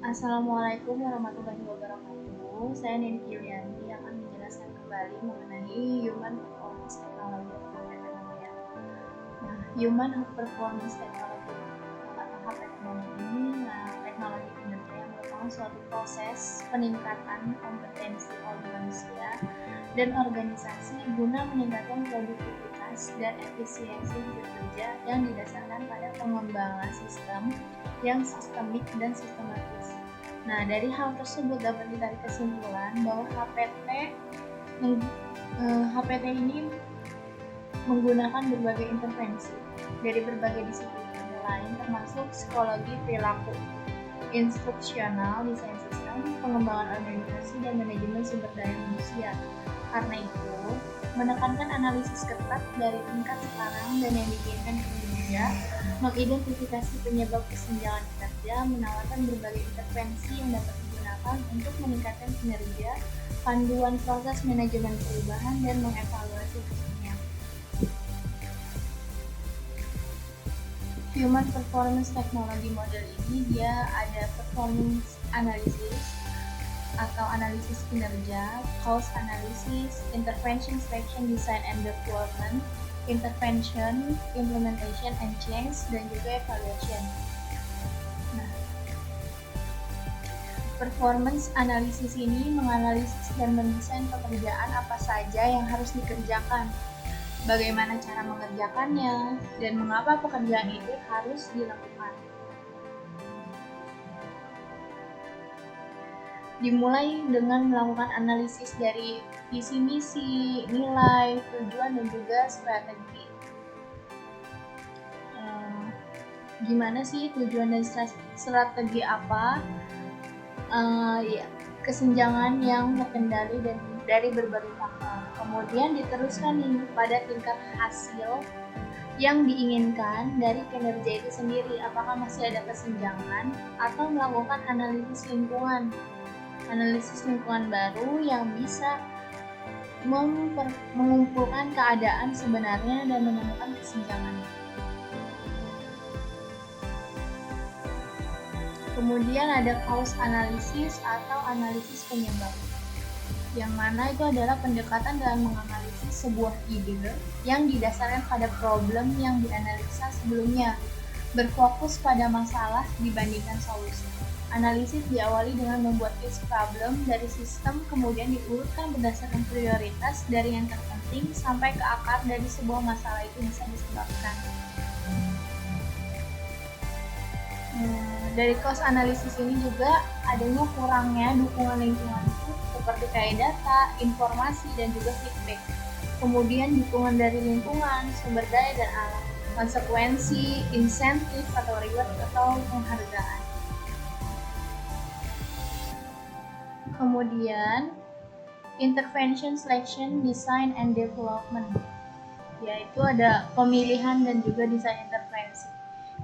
Assalamualaikum warahmatullahi wabarakatuh. Saya Neni Giliani yang akan menjelaskan kembali mengenai Human Performance Technology atau HPTM. Nah, Human Performance Technology atau HPTM ini teknologi kinerja yang merupakan suatu proses peningkatan kompetensi oleh manusia dan organisasi guna meningkatkan produktivitas dan efisiensi bekerja yang didasarkan pada pengembangan sistem yang sistemik dan sistematis. Nah, dari hal tersebut dapat ditarik kesimpulan bahwa HPT ini menggunakan berbagai intervensi dari berbagai disiplin lain termasuk psikologi perilaku, instruksional, desain sistem, pengembangan organisasi, dan manajemen sumber daya manusia. Karena itu, menekankan analisis ketat dari tingkat sekarang dan yang diinginkan kinerja, mengidentifikasi penyebab kesenjangan kinerja, menawarkan berbagai intervensi yang dapat digunakan untuk meningkatkan kinerja, panduan proses manajemen perubahan, dan mengevaluasi hasilnya. Human Performance Technology Model ini dia ada performance analysis atau analisis kinerja, cause analysis, intervention, selection, design and development, intervention, implementation and change, dan juga evaluation. Nah, performance analysis ini menganalisis dan mendesain pekerjaan apa saja yang harus dikerjakan, bagaimana cara mengerjakannya, dan mengapa pekerjaan itu harus dilakukan. Dimulai dengan melakukan analisis dari visi misi, nilai, tujuan, dan juga strategi. Gimana sih tujuan dan strategi apa? Ya, kesenjangan yang terkendali dan dari berbagai faktor. Kemudian diteruskan nih pada tingkat hasil yang diinginkan dari kinerja itu sendiri, apakah masih ada kesenjangan, atau melakukan analisis lingkungan baru yang bisa mengumpulkan keadaan sebenarnya dan menemukan kesenjangan. Kemudian ada cause analysis atau analisis penyebab, yang mana itu adalah pendekatan dalam menganalisis sebuah ide yang didasarkan pada problem yang dianalisa sebelumnya, berfokus pada masalah dibandingkan solusi. Analisis diawali dengan membuat list problem dari sistem, kemudian diurutkan berdasarkan prioritas dari yang terpenting sampai ke akar dari sebuah masalah itu bisa disebabkan. Dari cause analysis ini juga adanya kurangnya dukungan lingkungan itu seperti kayak data, informasi, dan juga feedback. Kemudian dukungan dari lingkungan, sumber daya, dan alam, konsekuensi, insentif atau reward atau penghargaan. Kemudian intervention, selection, design and development, yaitu ada pemilihan dan juga desain intervensi,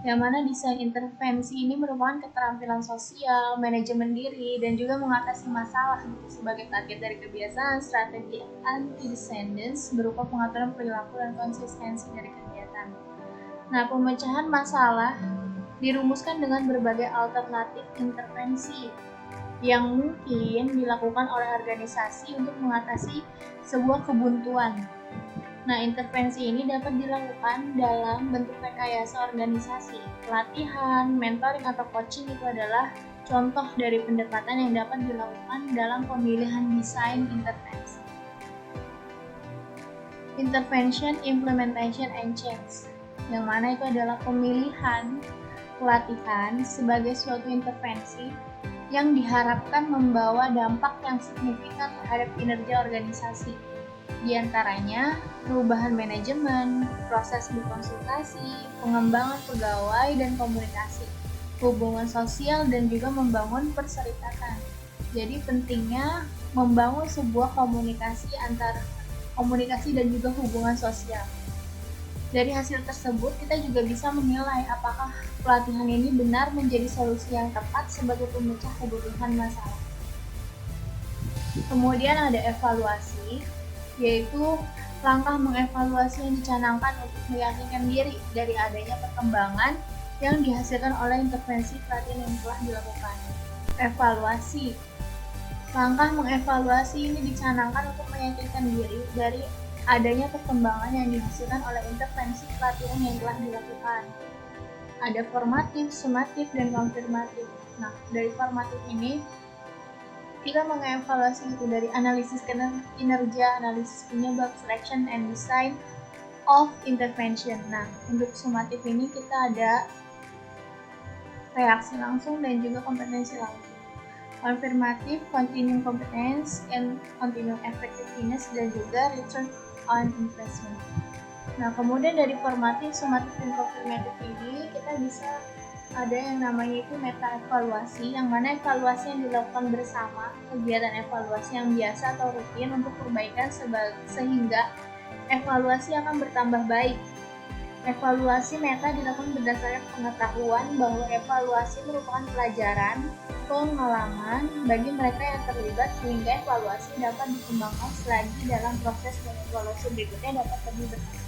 yang mana desain intervensi ini merupakan keterampilan sosial, manajemen diri, dan juga mengatasi masalah sebagai target dari kebiasaan, strategi antecedents berupa pengaturan perilaku dan konsistensi dari kegiatan. Nah, pemecahan masalah dirumuskan dengan berbagai alternatif intervensi yang mungkin dilakukan oleh organisasi untuk mengatasi sebuah kebuntuan. Nah, intervensi ini dapat dilakukan dalam bentuk rekayasa organisasi. Pelatihan, mentoring, atau coaching itu adalah contoh dari pendekatan yang dapat dilakukan dalam pemilihan desain intervensi. Intervention, implementation, and change, yang mana itu adalah pemilihan pelatihan sebagai suatu intervensi yang diharapkan membawa dampak yang signifikan terhadap kinerja organisasi. Di antaranya, perubahan manajemen, proses berkonsultasi, pengembangan pegawai dan komunikasi, hubungan sosial, dan juga membangun perserikatan. Jadi pentingnya membangun sebuah komunikasi dan juga hubungan sosial. Dari hasil tersebut, kita juga bisa menilai apakah pelatihan ini benar menjadi solusi yang tepat sebagai pemecah kebutuhan masalah. Kemudian ada evaluasi, yaitu langkah mengevaluasi yang dicanangkan untuk meyakinkan diri dari adanya perkembangan yang dihasilkan oleh intervensi pelatihan yang telah dilakukan. evaluasi. Langkah mengevaluasi ini dicanangkan untuk meyakinkan diri dari adanya perkembangan yang dihasilkan oleh intervensi pelatihan yang telah dilakukan. Ada formatif, sumatif, dan konfirmatif. Nah, dari formatif ini kita mengevaluasi itu dari analisis kinerja, analisis penyebab, selection and design of intervention. Nah, untuk sumatif ini kita ada reaksi langsung dan juga kompetensi langsung. Konfirmatif, continuing competence and continuing effectiveness, dan juga return on investment. Nah, kemudian dari formatif, sumatif, dan konfirmatif ini kita bisa ada yang namanya itu meta evaluasi, yang mana evaluasi yang dilakukan bersama, kegiatan evaluasi yang biasa atau rutin untuk perbaikan sehingga evaluasi akan bertambah baik. Evaluasi meta dilakukan berdasarkan pengetahuan bahwa evaluasi merupakan pelajaran, pengalaman bagi mereka yang terlibat, sehingga evaluasi dapat dikembangkan selagi dalam proses evaluasi berikutnya dapat lebih berhasil.